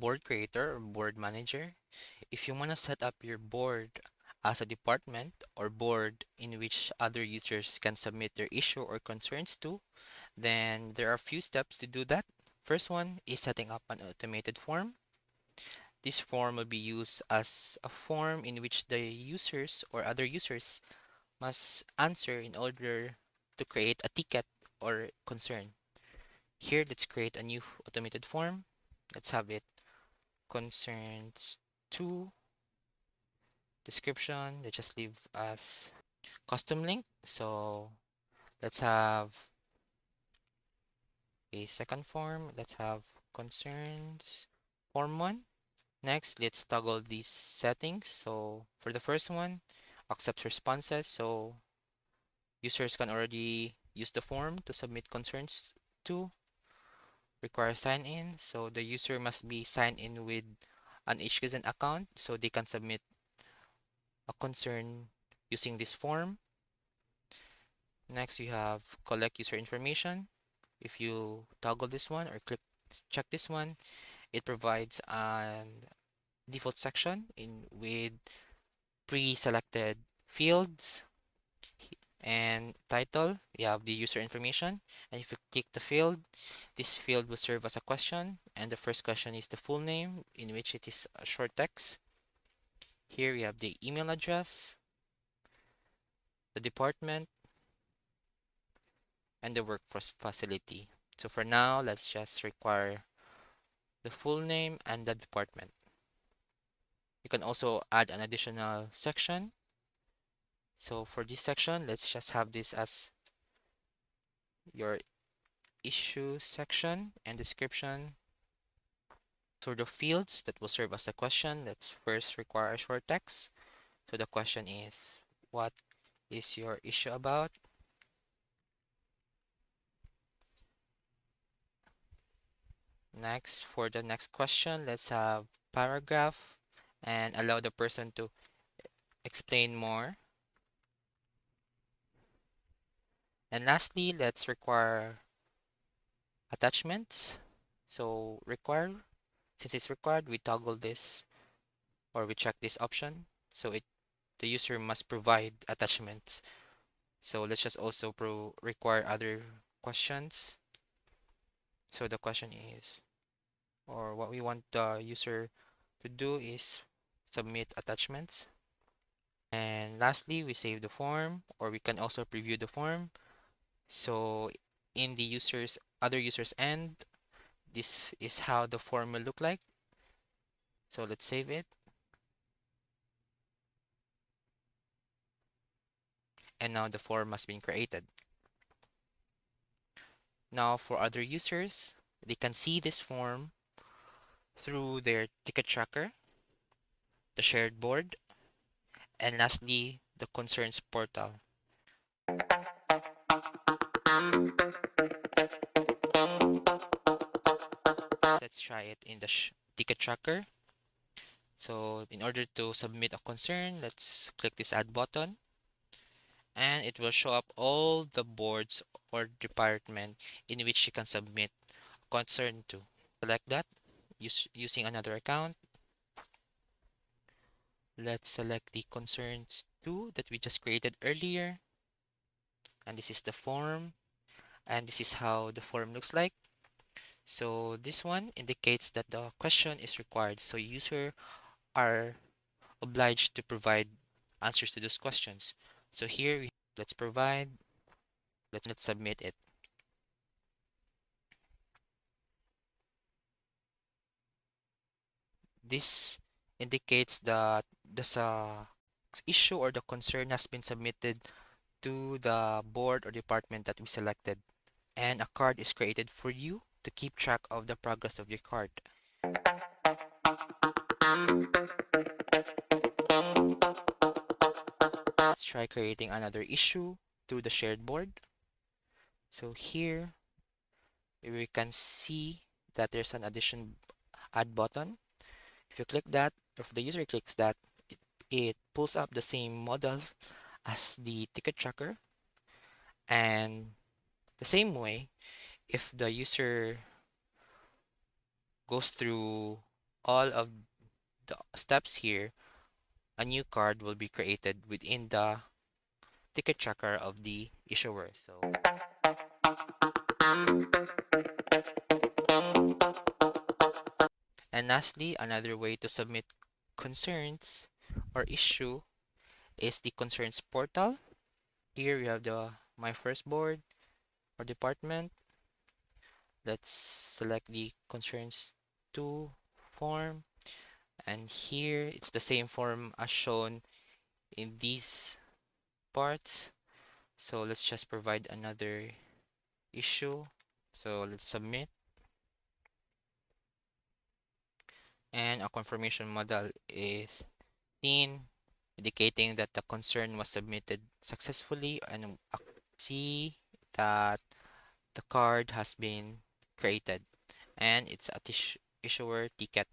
board creator or board manager. If you want to set up your board as a department or board in which other users can submit their issue or concerns to, then there are a few steps to do that. First one is setting up an automated form. This form will be used as a form in which the users or other users must answer in order to create a ticket or concern. Here, let's create a new automated form. Let's have it concerns to description. Let's just leave as custom link. So let's have a second form. Let's have concerns form one. Next, let's toggle these settings. So for the first one, accept responses. So users can already use the form to submit concerns to. Require sign in. So the user must be signed in with an HQZen account so they can submit a concern using this form. Next, you have collect user information. If you toggle this one or check this one, it provides a default section in with pre-selected fields and title. You have the user information, and if you click the field, this field will serve as a question, and the first question is the full name, in which it is a short text. Here we have the email address, the department, and the workforce facility. So for now, let's just require the full name and the department. You can also add an additional section. So for this section, let's just have this as your issue section and description. For the fields that will serve as a question, let's first require a short text. So the question is, what is your issue about? Next, for the next question, let's have paragraph and allow the person to explain more. And lastly, let's require attachments. So require, since it's required, we toggle this or we check this option. So the user must provide attachments. So let's just also require other questions. So the question is, or what we want the user to do is submit attachments. And lastly, we save the form, or we can also preview the form. So in the other users end, this is how the form will look like. So let's save it. And now the form has been created. Now for other users, they can see this form through their ticket tracker, the shared board, and lastly, the concerns portal. Let's try it in the ticket tracker. So in order to submit a concern, let's click this add button, and it will show up all the boards or department in which you can submit a concern to. Select that using another account. Let's select the concerns to that we just created earlier. And this is the form. And this is how the form looks like. So this one indicates that the question is required. So user are obliged to provide answers to those questions. So here we let's provide, let's submit it. This indicates that the issue or the concern has been submitted to the board or department that we selected, and a card is created for you to keep track of the progress of your card. Let's try creating another issue through the shared board. So here we can see that there's an addition add button. If you click that, if the user clicks that, it pulls up the same model as the ticket tracker. And the same way, if the user goes through all of the steps here, a new card will be created within the ticket tracker of the issuer. So, and lastly, another way to submit concerns or issue is the concerns portal. Here we have the My First Board or department. Let's select the concerns to form, and here it's the same form as shown in these parts. So let's just provide another issue. So let's submit, and a confirmation model is seen indicating that the concern was submitted successfully, and see that the card has been created and it's a issuer ticket.